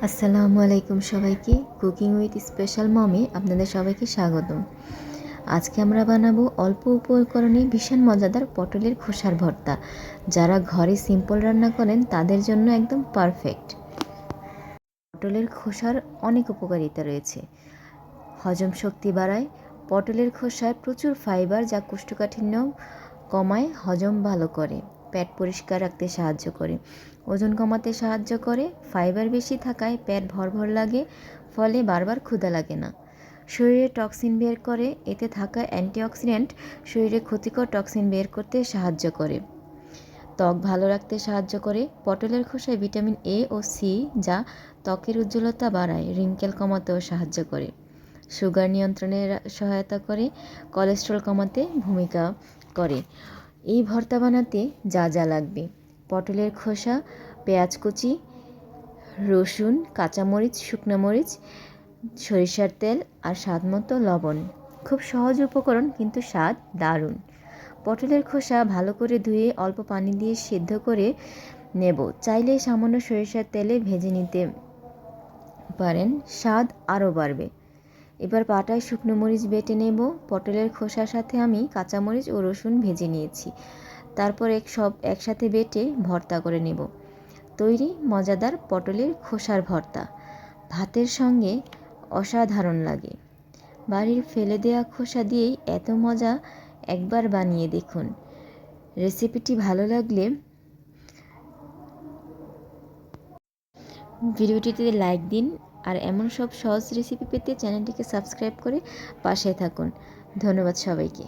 আসসালামু আলাইকুম সবাইকে। কুকিং উইথ স্পেশাল মমে আপনাদের সবাইকে স্বাগতম। আজকে আমরা বানাবো অল্প উপকরণে ভীষণ মজাদার পটলের খোসার ভর্তা। যারা ঘরে সিম্পল রান্না করেন তাদের জন্য একদম পারফেক্ট। পটলের খোসার অনেক উপকারিতা রয়েছে। হজম শক্তি বাড়ায়। পটলের খোসায় প্রচুর ফাইবার যা কোষ্ঠকাঠিন্য কমায়, হজম ভালো করে, পেট পরিষ্কার রাখতে সাহায্য করে, ওজন কমাতে সাহায্য করে। ফাইবার বেশি থাকায় পেট ভরভর লাগে, ফলে বারবার ক্ষুধা লাগে না। শরীরে টক্সিন বের করে। এতে থাকা অ্যান্টিঅক্সিডেন্ট শরীরে ক্ষতিকর টক্সিন বের করতে সাহায্য করে। ত্বক ভালো রাখতে সাহায্য করে। পটলের খোসায় ভিটামিন এ ও সি যা ত্বকের উজ্জ্বলতা বাড়ায়, রিঙ্কেল কমাতেও সাহায্য করে। সুগার নিয়ন্ত্রণে সহায়তা করে, কোলেস্ট্রল কমাতে ভূমিকা করে। এই ভর্তা বানাতে যা যা লাগবে: পটলের খোসা, পেঁয়াজ কুচি, রসুন, কাঁচামরিচ, শুকনো মরিচ, সরিষার তেল আর স্বাদমতো লবণ। খুব সহজ উপকরণ কিন্তু স্বাদ দারুণ। পটলের খোসা ভালো করে ধুয়ে অল্প পানি দিয়ে সিদ্ধ করে নেব। চাইলে সামান্য সরিষার তেলে ভেজে নিতে পারেন, স্বাদ আরও বাড়বে। এবার পাটায় শুকনো মরিচ বেটে নেব। পটলের খোসার সাথে আমি কাঁচামরিচ ও রসুন ভেজে নিয়েছি। তারপর সব একসাথে বেটে ভর্তা করে নেব। তৈরি মজাদার পটলের খোসার ভর্তা। ভাতের সঙ্গে অসাধারণ লাগে। বাড়ির ফেলে দেওয়া খোসা দিয়েই এত মজা, একবার বানিয়ে দেখুন। রেসিপিটি ভালো লাগলে ভিডিওটিতে লাইক দিন, আর এমন সব সহজ রেসিপি পেতে চ্যানেলটিকে সাবস্ক্রাইব করে পাশে থাকুন। ধন্যবাদ সবাইকে।